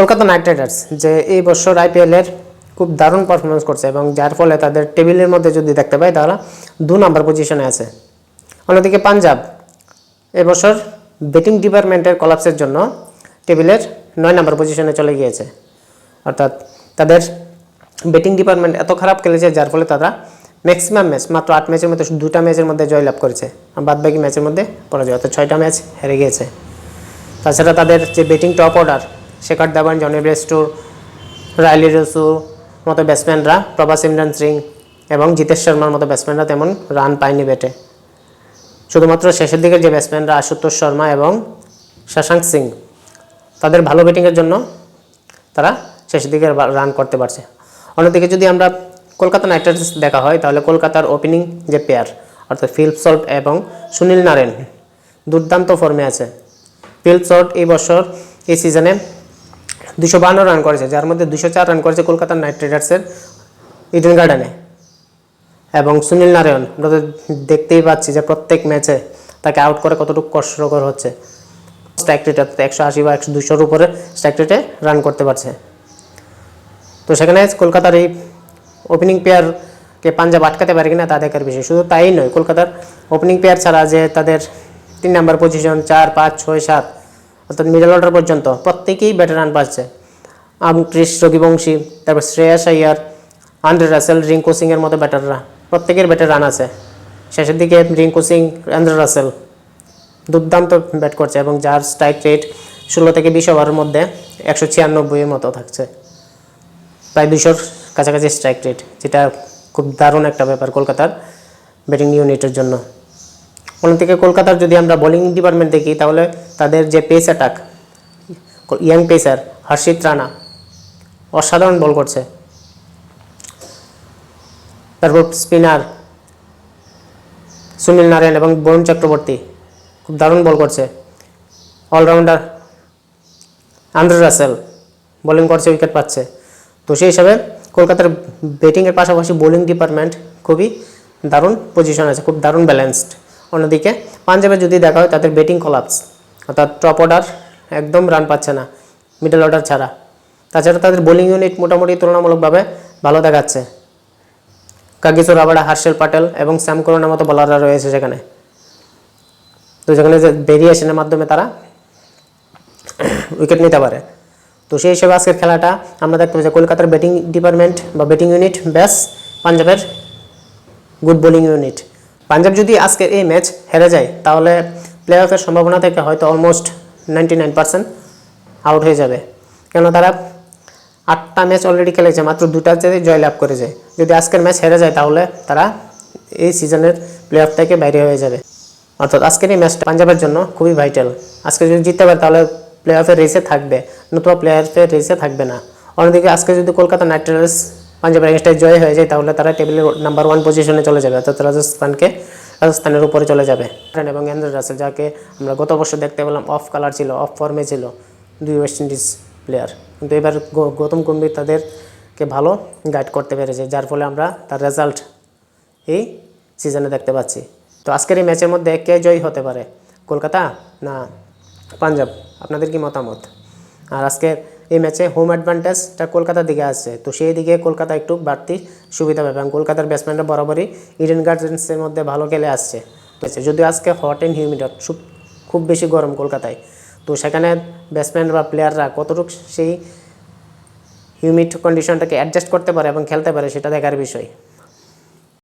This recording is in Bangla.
কলকাতা নাইট রাইডার্স যে এই বছর আইপিএলের খুব দারুণ পারফরমেন্স করছে এবং যার ফলে তাদের টেবিলের মধ্যে যদি দেখতে পাই তাহলে 2 নম্বর পজিশনে আছে। অন্যদিকে পাঞ্জাব এবছর ব্যাটিং ডিপার্টমেন্টের কলাপসের জন্য টেবিলের 9 নম্বর পজিশনে চলে গিয়েছে। অর্থাৎ তাদের ব্যাটিং ডিপার্টমেন্ট এত খারাপ খেলেছে যার ফলে তারা ম্যাক্সিমাম ম্যাচ মাত্র 8 ম্যাচের মধ্যে 2টা ম্যাচের মধ্যে জয়লাভ করেছে, আর বাদবাকি ম্যাচের মধ্যে পরাজয়, অর্থাৎ 6টা ম্যাচ হেরে গিয়েছে। তাছাড়া তাদের যে batting top order Shikhar Dhawan, Jonny ব্রেস্টোর, রাইলি রসু মতো ব্যাটসম্যানরা, প্রভাস ইমরান সিং এবং জিতেশ শর্মার মতো ব্যাটসম্যানরা তেমন রান পায়নি ব্যাটে। শুধুমাত্র শেষের দিকের যে ব্যাটসম্যানরা আশুতোষ শর্মা এবং শশাঙ্ক সিং তাদের ভালো ব্যাটিংয়ের জন্য তারা শেষের দিকে রান করতে পারছে। অন্যদিকে যদি আমরা কলকাতা নাইট রাইডার্স দেখা হয় তাহলে কলকাতার ওপেনিং যে পেয়ার অর্থাৎ ফিলিপ সল্ট এবং সুনীল নারায়ণ দুর্দান্ত ফর্মে আছে। ফিলিপ সল্ট এই বছর এই সিজনে 252 রান করেছে, যার মধ্যে 204 রান করেছে কলকাতা নাইট রাইডার্সের ইডেন গার্ডেনে। এবং সুনীল নারায়ণ আমরা তো দেখতেই পাচ্ছি যে প্রত্যেক ম্যাচে তাকে আউট করে কতটুকু কষ্টকর হচ্ছে। স্ট্রাইক রেট 180 বা 200-র উপরে স্ট্রাইক রেটে রান করতে পারছে। তো সেখানে কলকাতার এই ওপেনিং পেয়ারকে পাঞ্জাব আটকাতে পারে কিনা তা দেখার বিষয়। শুধু তাই নয়, কলকাতার ওপেনিং পেয়ার ছাড়া যে তাদের 3 নম্বর পজিশন 4, 5, 6, 7 অর্থাৎ মিডল অর্ডার পর্যন্ত প্রত্যেকেই ব্যাটে রান পাচ্ছে। ক্রিস রবিবংশী, তারপর শ্রেয়াস আইয়ার, আন্দ্রে রাসেল, রিঙ্কু সিংয়ের মতো ব্যাটাররা প্রত্যেকের ব্যাটে রান আছে। শেষের দিকে রিঙ্কু সিং, আন্দ্রে রাসেল দুর্দান্ত ব্যাট করছে এবং যার স্ট্রাইক রেট 16 থেকে 20 ওভারের মধ্যে 196-এর মতো থাকছে, প্রায় 200-র কাছাকাছি স্ট্রাইক রেট, যেটা খুব দারুণ একটা ব্যাপার কলকাতার ব্যাটিং ইউনিটের জন্য। অন্যদিকে কলকাতার যদি আমরা বোলিং ডিপার্টমেন্ট দেখি তাহলে তাদের যে পেস অ্যাটাক, ইয়াং পেসার হর্ষিত রানা অসাধারণ বল করছে। তারপর স্পিনার সুনীল নারায়ণ এবং বরুণ চক্রবর্তী খুব দারুণ বল করছে। অলরাউন্ডার আন্দ্রে রাসেল বোলিং করছে, উইকেট পাচ্ছে। তো সেই হিসাবে কলকাতার ব্যাটিংয়ের পাশাপাশি বোলিং ডিপার্টমেন্ট খুবই দারুণ পজিশন আছে, খুব দারুণ ব্যালেন্সড। অন্যদিকে পাঞ্জাবে যদি দেখা হয় তাদের ব্যাটিং কলাপস, অর্থাৎ টপ অর্ডার একদম রান পাচ্ছে না মিডল অর্ডার ছাড়া। তাছাড়া তাদের বোলিং ইউনিট মোটামুটি তুলনামূলকভাবে ভালো দেখাচ্ছে। কাগিসো রাবাডা, হার্ষেল প্যাটেল এবং স্যাম করনের মতো বোলাররা রয়েছে সেখানে। তো যেখানে যে ভেরিয়েশনের মাধ্যমে তারা উইকেট নিতে পারে। তো সেই হিসেবে আজকের খেলাটা আমরা দেখতে পাচ্ছি কলকাতার ব্যাটিং ডিপার্টমেন্ট বা ব্যাটিং ইউনিট ব্যাস পাঞ্জাবের গুড বোলিং ইউনিট। পাঞ্জাব যদি আজকে এই ম্যাচ হেরে যায় তাহলে প্লে অফের সম্ভাবনা থেকে হয়তো অলমোস্ট 99% আউট হয়ে যাবে, কেন তারা 8টা ম্যাচ অলরেডি খেলেছে, মাত্র 2টাতে জয়লাভ করেছে। যদি আজকের ম্যাচ হেরে যায় তাহলে তারা এই সিজনের প্লে অফ থেকে বাইরে হয়ে যাবে। অর্থাৎ আজকের এই ম্যাচটা পাঞ্জাবের জন্য খুবই ভাইটাল। আজকে যদি জিততে পারে তাহলে প্লে অফের রেসে থাকবে, নতুবা প্লে অফের রেসে থাকবে না। অন্যদিকে আজকে যদি কলকাতা নাইট রাইডার্স পাঞ্জাবের এগেইনস্টে জয় হয়ে যায় তাহলে তারা টেবিলের নাম্বার 1 পজিশনে চলে যাবে, অর্থাৎ রাজস্থানের উপরে চলে যাবে। এবং আন্দ্রে রাসেল, যাকে আমরা গত বছর দেখতে পেলাম অফ কালার ছিল, অফ ফর্মে ছিল, 2 ওয়েস্ট ইন্ডিজ প্লেয়ার, কিন্তু এবার গৌতম গম্ভীর তাদেরকে ভালো গাইড করতে পেরেছে, যার ফলে আমরা তার রেজাল্ট এই সিজনে দেখতে পাচ্ছি। তো আজকের এই ম্যাচের মধ্যে কে জয়ী হতে পারে, কলকাতা না পাঞ্জাব? আপনাদের কি মতামত? আর আজকের এই ম্যাচে হোম অ্যাডভান্টেজটা কলকাতার দিকে আসছে, তো সেই দিকে কলকাতা একটু বাড়তি সুবিধা পাবে এবং কলকাতার ব্যাটসম্যানরা বরাবরই ইডেন গার্ডেন্সের মধ্যে ভালো খেলে আসছে। যদিও আজকে হট অ্যান্ড হিউমিড, খুব বেশি গরম কলকাতায়, তো সেখানে ব্যাটসম্যান বা প্লেয়াররা কতটুকু সেই হিউমিড কন্ডিশনটাকে অ্যাডজাস্ট করতে পারে এবং খেলতে পারে সেটা দেখার বিষয়।